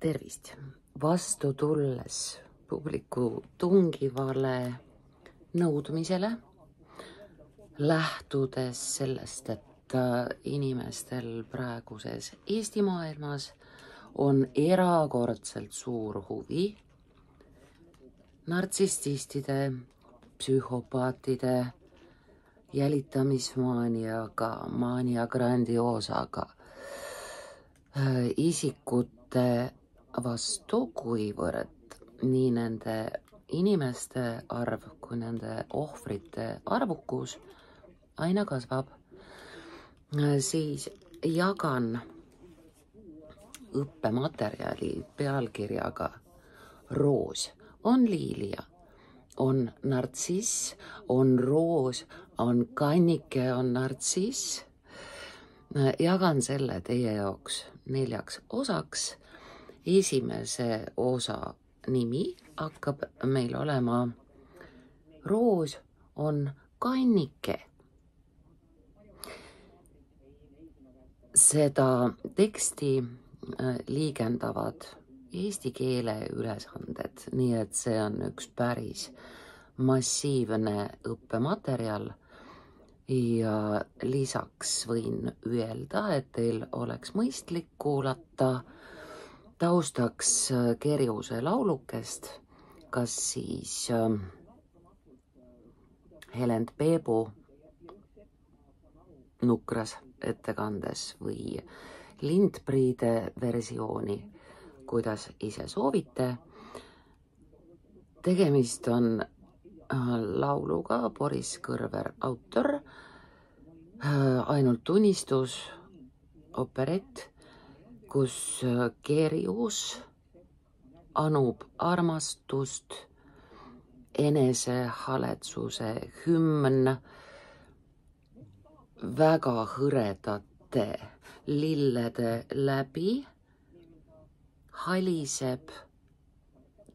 Tervist! Vastu tulles publiku tungivale nõudmisele, lähtudes sellest, et inimestel praeguses Eesti maailmas on erakordselt suur huvi nartsissistide, psühhopaatide, jälitamismaaniaga, mania grandiosaga isikute vastu, kuivõrd nii nende inimeste arv kui nende ohvrite arvukus aina kasvab, siis jagan õppematerjali pealkirjaga Roos on liilia, on nartsiss, on roos, on kannike, on nartsiss. Jagan selle teie jaoks 4 osaks. Esimese osa nimi hakkab meil olema Roos on kannike. Seda teksti liigendavad eesti keele ülesanded, nii et see on üks päris massiivne õppematerjal. Ja lisaks võin öelda, et teil oleks mõistlik kuulata taustaks Kerjuse laulukest, kas siis Helend Peebu nukras ettekandes või Lindpriide versiooni, kuidas ise soovite. Tegemist on lauluga, Boris Kõrver autor, ainult unistus, operett, kus Kerjus anub armastust, enesehaletsuse hümn, väga hõredate lillede läbi haliseb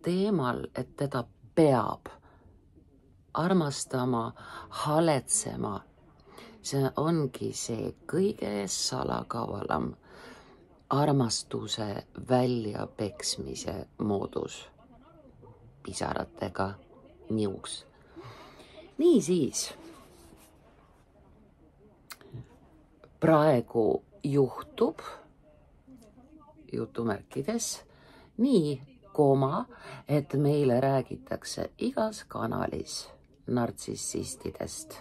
teemal, et teda peab armastama, haletsema. See ongi see kõige salakavalam armastuse väljapeksmise moodus. Pisaratega niuks. Niisiis, praegu juhtub jutumärkides nii, et meile räägitakse igas kanalis nartsissistidest.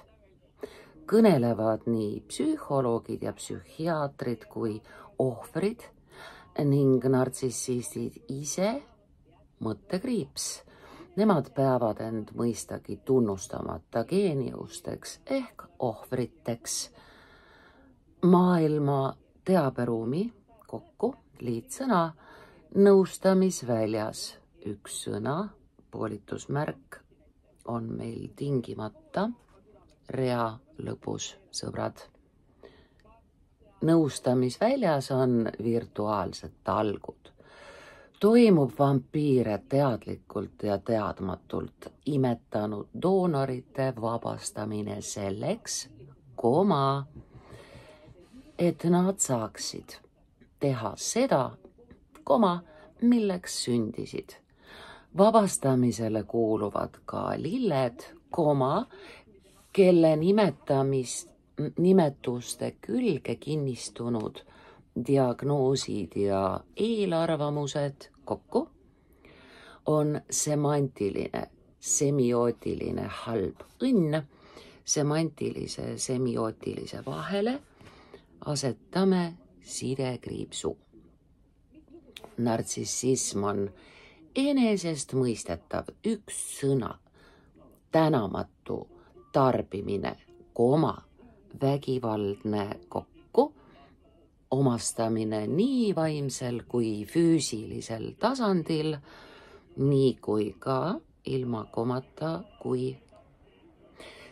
Kõnelevad nii psühholoogid ja psühhiaatrid kui ohvrid ning nartsissistid ise mõttekriips. Nemad peavad end mõistagi tunnustamata geeniusteks ehk ohvriteks. Maailma teaberuumi kokku liitsõna nõustamisväljas. Üks sõna, poolitusmärk on meil tingimata rea lõpus, sõbrad. Nõustamisväljas on virtuaalsed talgud. Toimub vampiire teadlikult ja teadmatult imetanud doonorite vabastamine selleks, et nad saaksid teha seda, milleks sündisid. Vabastamisele kuuluvad ka lilled, kelle nimetuste külge kinnistunud diagnoosid ja eelarvamused kokku on semantiline, semiootiline halb õnn. Semantilise, semiootilise vahele asetame sidekriipsu. Nartsissism on enesestmõistetav üks sõna, tänamatu tarbimine, vägivaldne kokku, omastamine nii vaimsel kui füüsilisel tasandil, nii kui ka ilma komata kui.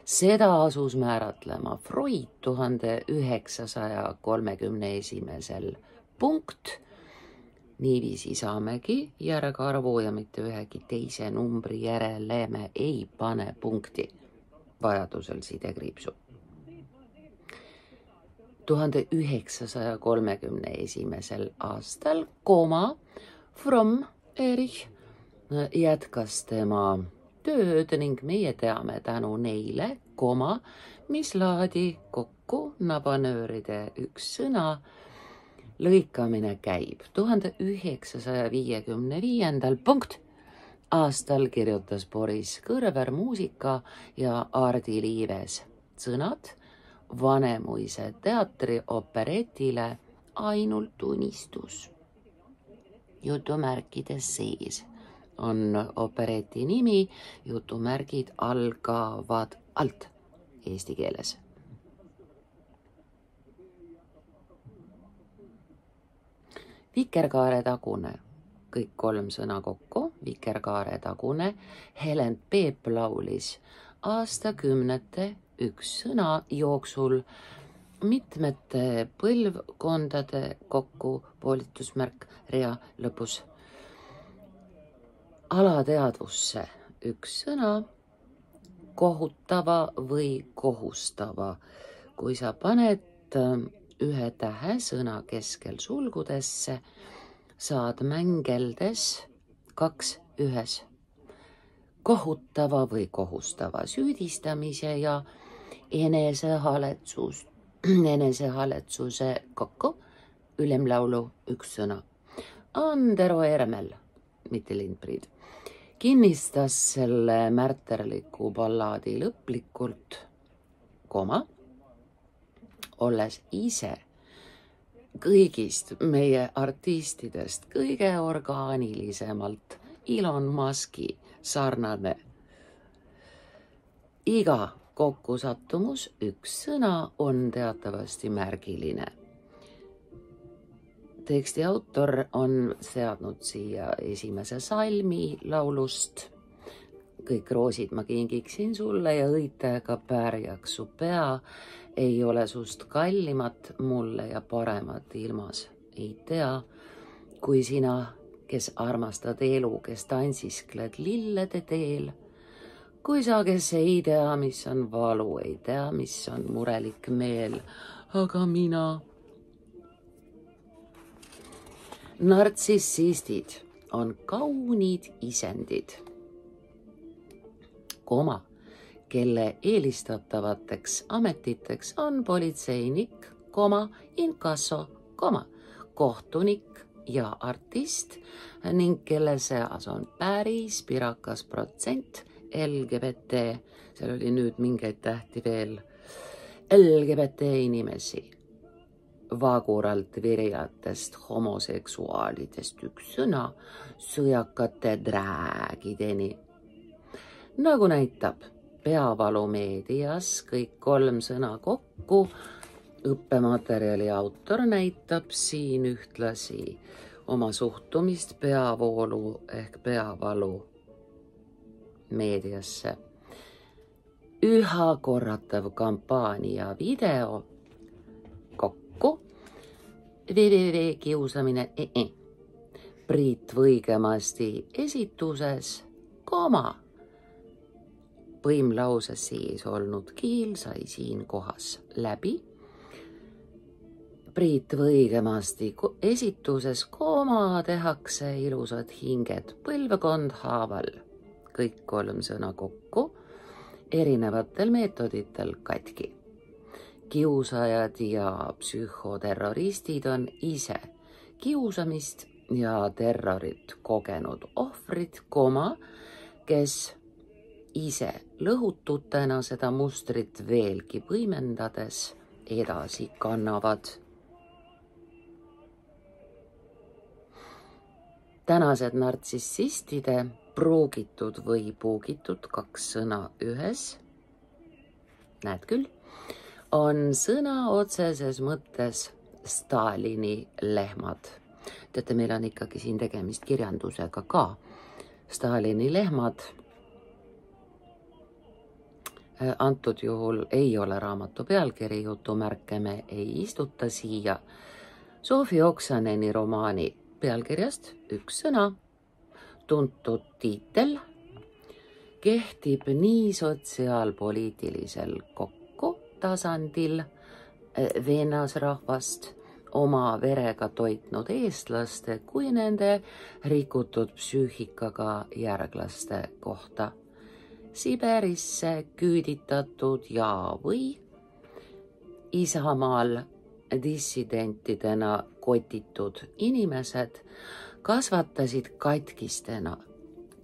Seda asus määratlema Freud 1931. punkt. Niiviisi saamegi järgarvu ja mitte ühegi teise numbri järele me ei pane punkti, vajadusel sidekriipsu. 1931. aastal, Fromm Erich jätkas tema tööd ning meie teame tänu neile, mis laadi kokku nabanööride üks sõna. Lõikamine käib 1955. Aastal kirjutas Boris Kõrver muusika ja Ardi Liives sõnad Vanemuise teatri operetile Ainult unistus. Jutumärkides sees on opereti nimi, jutumärgid algavad alt eesti keeles. Vikerkaare tagune, kõik 3 sõna kokku, Vikerkaare tagune, Helen Peep laulis aastakümnete üks sõna jooksul mitmete põlvkondade kokku poolitusmärk rea lõpus. Alateadvusse üks sõna, kohutava või kohustava. Kui sa paned ühe tähe sõna keskel sulgudesse, saad mängeldes 2 ühes. Kohutava või kohustava süüdistamise ja enesehäletsuse kokku ülemlaulu üks sõna. Andero Ermel, mitte Lindbrid, kinnistas selle märterliku ballaadi lõplikult, olles ise kõigist meie artistidest kõige orgaanilisemalt Elon Muski sarnane. Iga kokkusattumus üks sõna on teatavasti märgiline. Teksti autor on seadnud siia esimese salmi laulust. Kõik roosid ma kingiksin sulle ja õitega pärjaks su pea. Ei ole sust kallimat mulle ja paremat ilmas ei tea, kui sina, kes armastad elu, kes tantsiskled lillede teel. Kui sa, kes ei tea, mis on valu, ei tea, mis on murelik meel, aga mina. Nartsissistid on kaunid isendid, kelle eelistatavateks ametiteks on politseinik, inkasso, kohtunik ja artist ning kelle seas on päris pirakas protsent LGBT, seal oli nüüd mingeid tähti veel, LGBT inimesi, vaguralt virjatest homoseksuaalidest üks sõna sõjakate dräägideni. Nagu näitab Peavalu meedias kõik 3 sõna kokku, õppematerjali autor näitab siin ühtlasi oma suhtumist peavoolu ehk Peavalu meediasse. Üha korratav kampaania video kokku, www.kiusamine, Priit Võigemasti esituses, põimlauses sees olnud kiil sai siin kohas läbi. Priit Võigemasti esituses tehakse ilusad hinged põlvkond haaval. Kõik 3 sõna kokku, erinevatel meetoditel katki. Kiusajad ja psühhoterroristid on ise kiusamist ja terrorit kogenud ohvrid, kes ise lõhututena seda mustrit veelgi võimendades edasi kannavad. Tänased nartsissistide pruugitud või puugitud 2 sõna ühes, näed küll, on sõna otseses mõttes Stalini lehmad. Teate, meil on ikkagi siin tegemist kirjandusega ka. Stalini lehmad antud juhul ei ole raamatu pealkiri, jutumärke me ei istuta siia. Sofi Oksaneni romaani pealkirjast üks sõna, tuntud tiitel, kehtib nii sotsiaalpoliitilisel kokkutasandil veenasrahvast oma verega toitnud eestlaste kui nende rikutud psüühikaga järglaste kohta. Siberisse küüditatud ja või Isamaal dissidentidena kotitud inimesed kasvatasid katkistena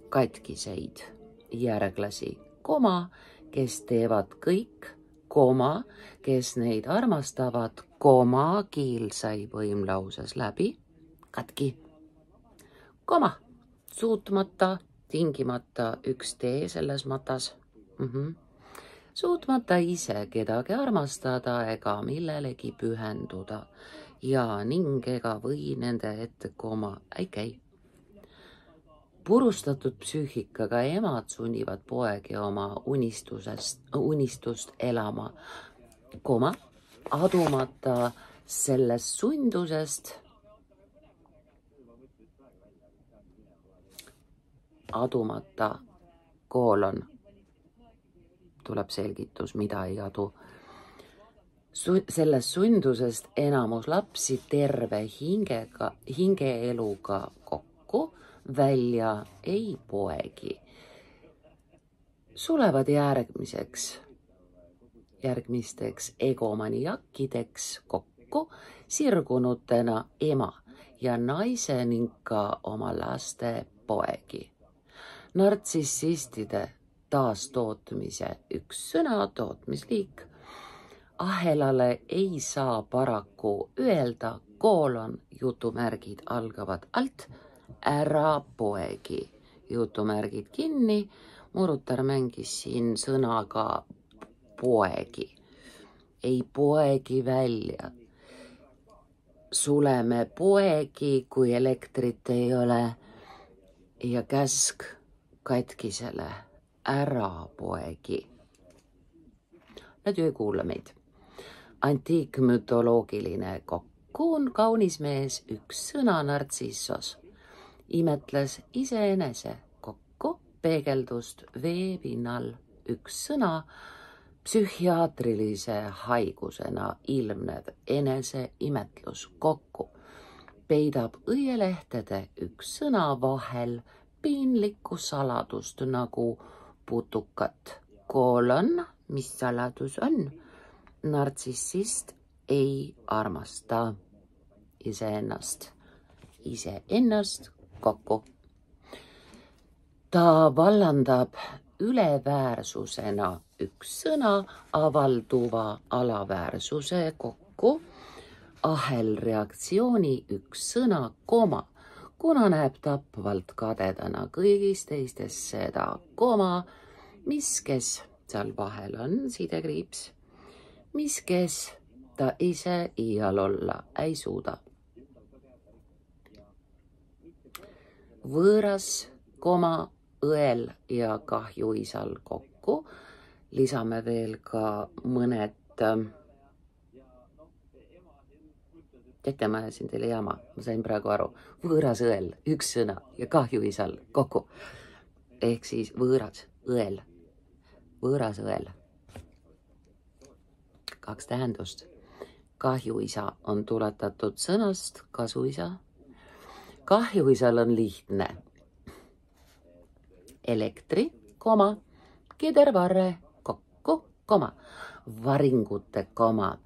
katkiseid järglasi, kes teevad kõik, kes neid armastavad, kiil sai võimlauses läbi, katki, suutmata tingimata üks tee selles matas, suutmata ise kedagi armastada ega millelegi pühenduda ja ning ega või nende ette ei käi. Purustatud psüühikaga emad sunnivad poegi oma unistust elama, adumata sellest sundusest, tuleb selgitus, mida ei adu. Sellest sundusest enamus lapsi terve hingeeluga kokku välja ei poegi. Sulevad järgmisteks egomaniakkideks kokku sirgunutena ema ja naise ning ka oma laste poegi. Nartsissistide taastootmise üks sõna, tootmisliik, ahelale ei saa paraku öelda, jutumärgid algavad alt, ära poegi, jutumärgid kinni, Murutar mängis siin sõnaga poegi, ei poegi välja. Suleme poegi, kui elektrit ei ole ja käsk katkisele, ära poegi. Nad ju ei kuula meid. Antiikmütoloogiline kokkuun, kaunis mees, üks sõna nartsissos. Imetles iseenese kokku, peegeldust veepinnal, üks sõna, psühhiaatrilise haigusena ilmnev eneseimetlus kokku, peidab õielehtede üks sõna vahel piinlikku saladust nagu putukat. Mis saladus on? Nartsissist ei armasta iseennast kokku. Ta vallandab üleväärsusena üks sõna avalduva alaväärsuse kokku, ahelreaktsiooni üks sõna, kuna näeb tapvalt kadedana kõigis teistes seda, kes seal vahel on sidekriips, kes ta ise iial olla ei suuda. Võõras, õel ja kahjuisal kokku, lisame veel ka mõned, teate, ma ajasin teile jama, ma sain praegu aru, võõras õel, üks sõna ja kahjuisal kokku, ehk siis võõras õel, kaks tähendust. Kahjuisa on tuletatud sõnast kasuisa. Kahjuisal on lihtne. Elektri, kedervarre, kokku, varingute,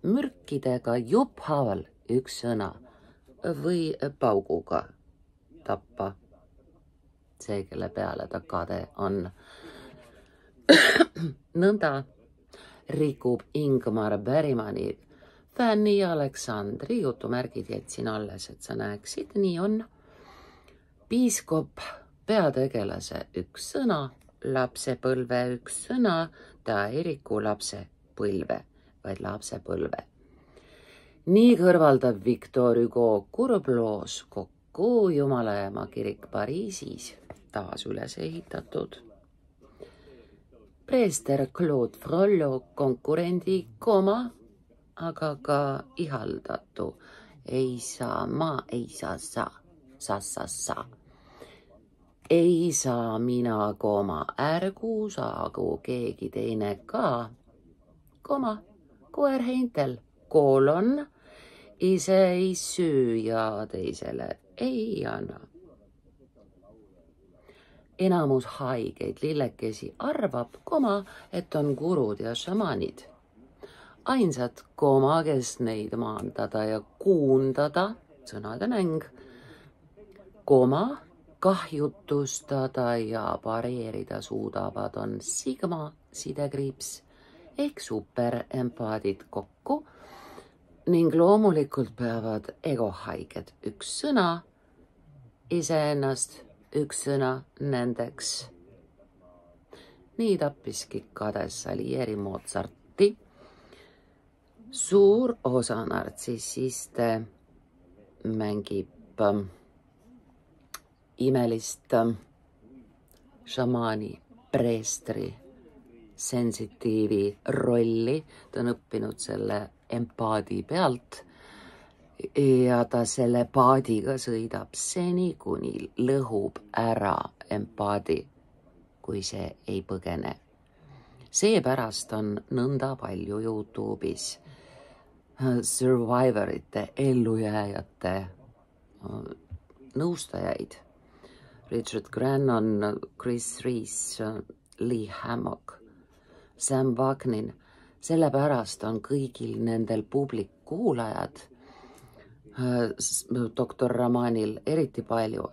mürkidega jupphaaval üks sõna või pauguga tappa. See, kelle peale ta kade on. Nõnda rikub Ingmar Bergmani fänni Aleksandri, jutumärgid jätsin alles, et sa näeksid, nii on. Piiskop peategelase üks sõna, lapsepõlve üks sõna, ta ei riku lapsepõlve, vaid lapsepõlve. Nii kõrvaldab Victor Hugo kurbloos kokku Jumalaema kirik Pariisis, taas üles ehitatud. Preester Claude Frollo konkurendi, aga ka ihaldatu. Ei saa ma, ei saa sa. Ei saa mina, ärgu saagu keegi teine ka, koer heintel, ise ei süü ja teisele ei anna. Enamus haigeid lillekesi arvab, et on gurud ja šamanid. Ainsad, kes neid maandada ja kuundada, sõnade mäng, kahjutustada ja pareerida suudavad on sigma sidekriips ehk superempaadid kokku ning loomulikult peavad egohaiged üks sõna, iseennast üks sõna nendeks. Nii tappiski Kades Salieri Mozarti. Suur osa nartsissiste mängib imelist šamaani, preestri, sensitiivi rolli. Ta on õppinud selle empaadi pealt ja ta selle paadiga sõidab seni, kuni lõhub ära empaadi, kui see ei põgene. Seepärast on nõnda palju YouTube'is survivorite, ellujääjate nõustajaid. Richard Grannon, Chris Rees, Lee Hammock, Sam Vaknin. Sellepärast on kõigil nendel publikkuulajad, doktor Ramanil eriti palju,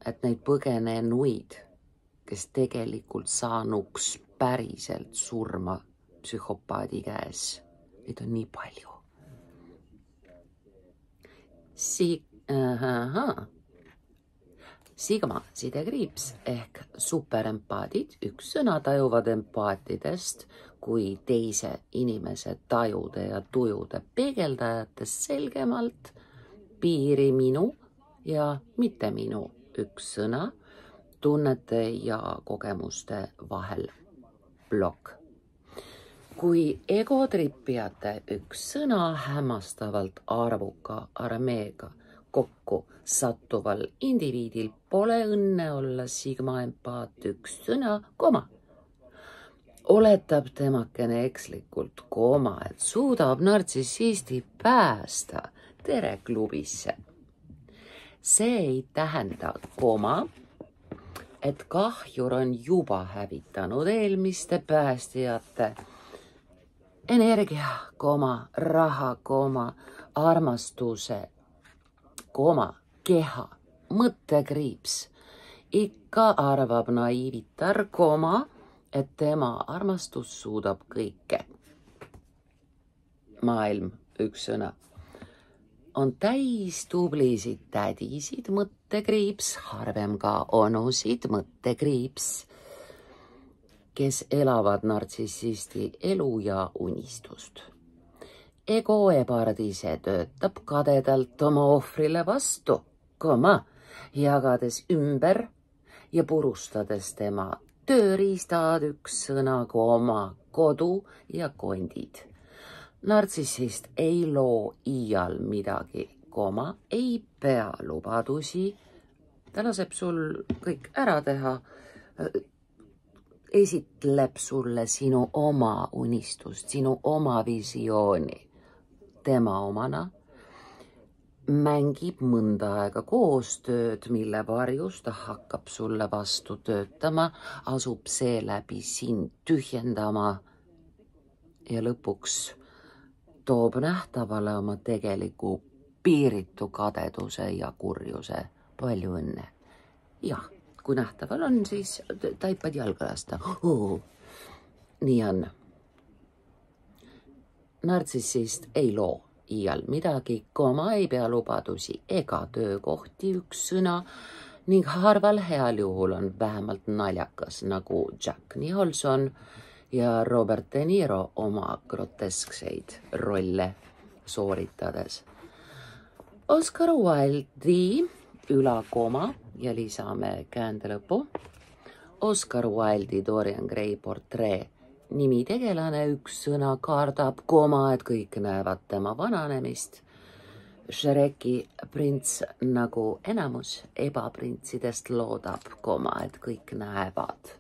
et neid põgenenuid, kes tegelikult saanuks päriselt surma psühhopaadi käes. Neid on nii palju. Sigma sidekriips ehk superempaadid, üks sõna, tajuvad empaatidest kui teise inimese tajude ja tujude peegeldajatest selgemalt piiri minu ja mitte minu, üks sõna, tunnete ja kogemuste vahel. Blokk. Kui egotrippijate üks sõna hämmastavalt arvuka armeega kokku sattuval indiviidil pole õnne olla sigma empaat üks sõna, oletab temakene ekslikult, et suudab nartsissisti päästa tere klubisse. See ei tähenda, et kahjur on juba hävitanud eelmiste päästjate energia, raha, armastuse, keha, mõttekriips. Ikka arvab naiivitar, et tema armastus suudab kõike. Maailm, üks sõna, on täis tublisid tädisid, mõttekriips, harvem ka onusid, mõttekriips, kes elavad nartsissisti elu ja unistust. Ego ebardise töötab kadedalt oma ohvrile vastu, jagades ümber ja purustades tema tööriistad, üks sõna, kodu ja kondid. Nartsissist ei loo iial midagi, ei pea lubadusi, ta laseb sul kõik ära teha, esitleb sulle sinu oma unistust, sinu oma visiooni tema omana, mängib mõnda aega koostööd, mille varjus ta hakkab sulle vastu töötama, asub seeläbi sind tühjendama ja lõpuks toob nähtavale oma tegeliku piiritu kadeduse ja kurjuse. Palju õnne. Jah, kui nähtaval on, siis taipad jalga lasta. Nii on. Nartsissist ei loo iial midagi, ei pea lubadusi ega töökohti, üks sõna, ning harval heal juhul on vähemalt naljakas, nagu Jack Nicholson ja Robert De Niro oma groteskseid rolle sooritades. Oscar Wilde'i ja lisame käändelõpu. Oscar Wilde'i Dorian Gray portree nimitegelane, üks sõna, kardab, et kõik näevad tema vananemist. Shreki prints nagu enamus ebaprintsidest loodab, et kõik näevad.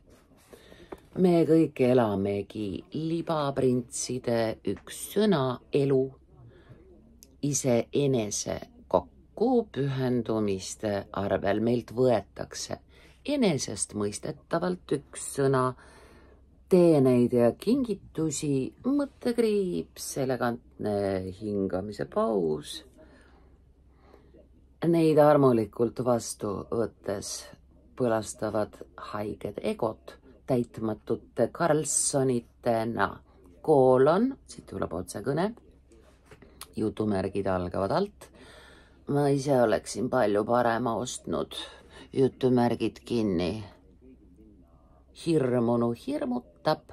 Me kõik elamegi libaprintside, üks sõna, elu iseenese kokku pühendumiste arvel. Meilt võetakse enesestmõistetavalt üks sõna, teeneid ja kingitusi, mõttekriips, elegantne hingamise paus. Neid armulikult vastu võttes põlastavad haiged egot täitmatute Karlssonitena. Koolon, siit tuleb otsekõne, jutumärgid algavad alt. Ma ise oleksin palju parema ostnud, jutumärgid kinni. Hirmunu hirmutab,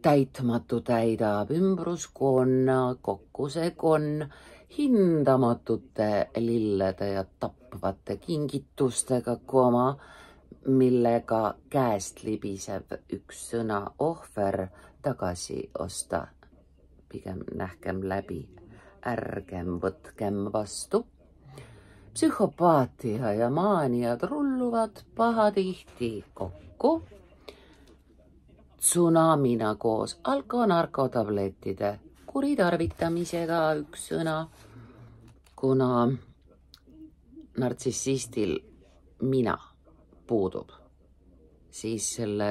täitmatu täidab ümbruskonna, kokku see konn, hindamatute lillede ja tapvate kingitustega, millega käest libiseb üks sõna ohver tagasi osta. Pigem nähkem läbi, ärgem võtkem vastu. Psühhopaatia ja maaniad rulluvad pahatihti kokku. Tsunamina koos alkonarkotablettide kuritarvitamisega üks sõna, kuna nartsissistil mina puudub, siis selle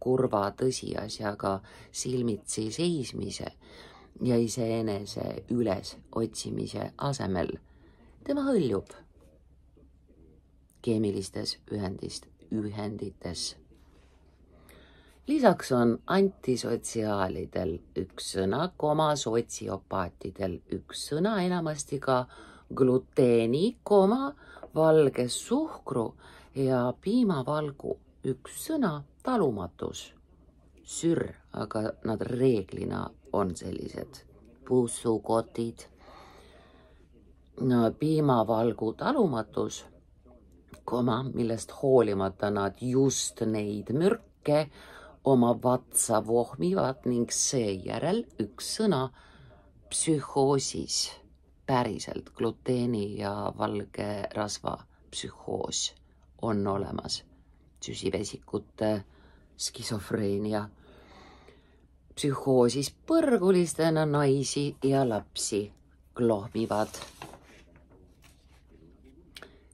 kurva tõsiasjaga silmitsi seismise ja iseenese üles otsimise asemel tema hõljub keemilistes ühendites. Lisaks on antisotsiaalidel üks sõna, sotsiopaatidel üks sõna, enamasti ka gluteeni, valge suhkru ja piimavalgu üks sõna, talumatus. Aga nad reeglina on sellised pussukotid. Piimavalgu talumatus, millest hoolimata nad just neid mürke oma vatsa vohmivad ning seejärel üks sõna psühhoosis, päriselt gluteeni ja valge rasva psühhoos on olemas. Süsivesikute skisofreenia. Psühhoosis põrgulistena naisi ja lapsi klohmivad.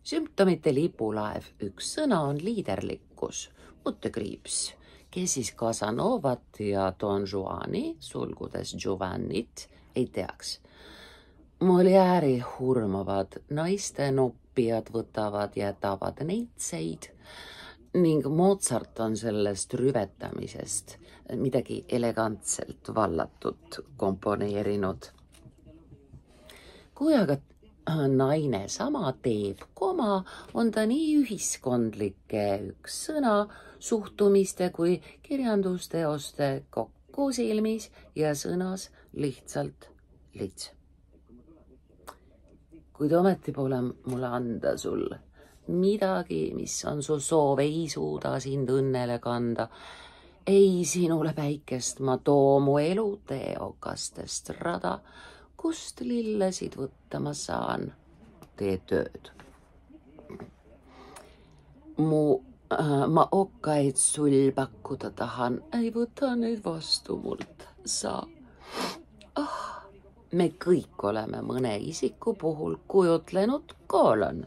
Sümptomite lipulaev üks sõna on liiderlikkus, mõttekriips, kes siis Casanovat ja Don Juani, sulgudes Giovannit, ei teaks. Molieri hurmavad naiste noppijad võtavad, jätavad neitseid ning Mozart on sellest rüvetamisest midagi elegantselt vallatut komponeerinud. Kui aga naine sama teeb, on ta nii ühiskondlike üks sõna, suhtumiste kui kirjandusteoste kokku silmis ja sõnas lihtsalt lits. Kuid ometi pole mulle anda sul midagi, mis on su soov, ei suuda sind õnnele kanda. Ei sinule päikest ma too mu elutee okastest rada, kust lillesid võtta ma saan, tee tööd. Ma okkaid sul pakkuda tahan, ei võta neid vastu mult, sa. Me kõik oleme mõne isiku puhul kujutlenud koolon.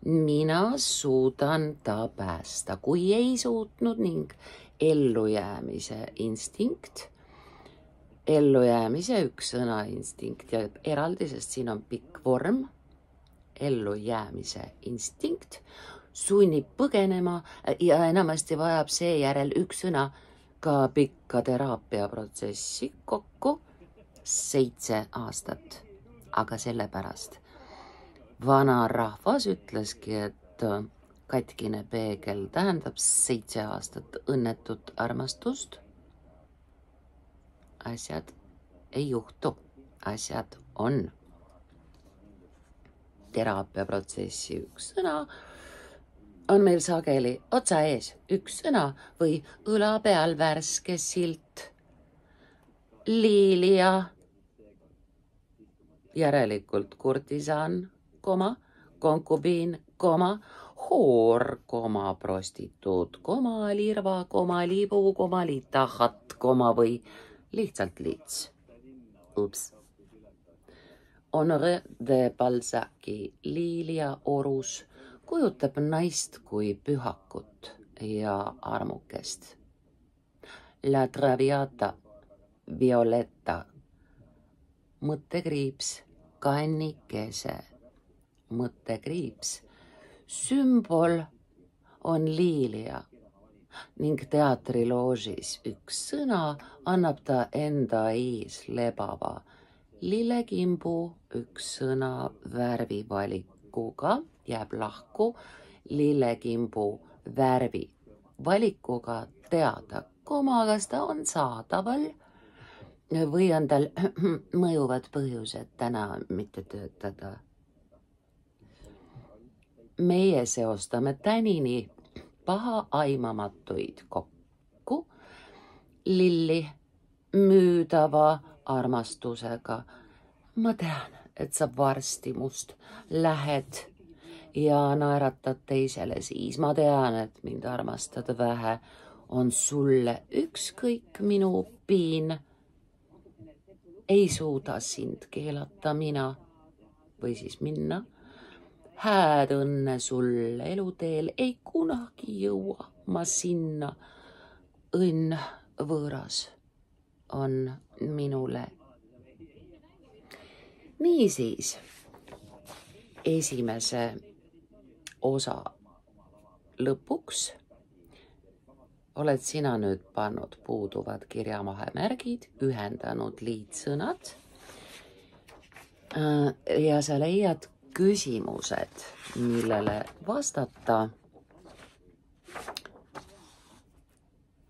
Mina suudan ta päästa, kui ei suutnud ning ellujäämise instinkt. Ellujäämise üks sõna instinkt ja eraldi, sest siin on pikk vorm. Ellujäämise instinkt sunnib põgenema ja enamasti vajab seejärel üks sõna ka pikka teraapiaprotsessi kokku 7 aastat. Aga sellepärast vana rahvas ütleski, et katkine peegel tähendab 7 aastat õnnetut armastust. Asjad ei juhtu, asjad on. Teraapiaprotsessi üks sõna on meil sageli otsa ees üks sõna või õla peal värske silt. Liilia, järelikult kurtisaan, konkubiin, hoor, prostituut, lirva, liibu, litahat, või lihtsalt liits. Ups. Honoré de Balzaci Liilia orus kujutab naist kui pühakut ja armukest. La Traviata Violetta, mõttekriips, kannikese, mõttekriips. Sümbol on liilia ning teatriloožis üks sõna annab ta enda ees lebava lillekimbu, üks sõna värvivalikuga jääb lahku lillekimbu värvivalikuga teada, kas ta on saadaval või on tal mõjuvad põhjused täna mitte töötada. Meie seostame tänini paha aimamatuid kokku lilli müüdava armastusega. Ma tean, et sa varsti must lähed ja naeratad teisele siis. Ma tean, et mind armastad vähe. On sulle ükskõik minu piin. Ei suuda sind keelata mina või siis minna. Hääd õnne sulle eluteel, ei kunagi jõua ma sinna. Õnn võõras on minule. Niisiis, esimese osa lõpuks oled sina nüüd pannud puuduvad kirjamahemärgid, ühendanud liitsõnad ja sa leiad küsimused, millele vastata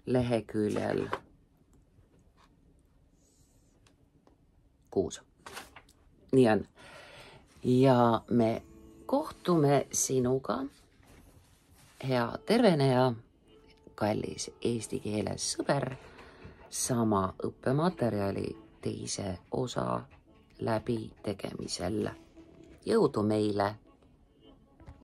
leheküljel 6. Nii on. Ja me kohtume sinuga, hea terveneja, kallis eesti keeles sõber, sama õppematerjali teise osa läbi tegemisel. Jõudu meile!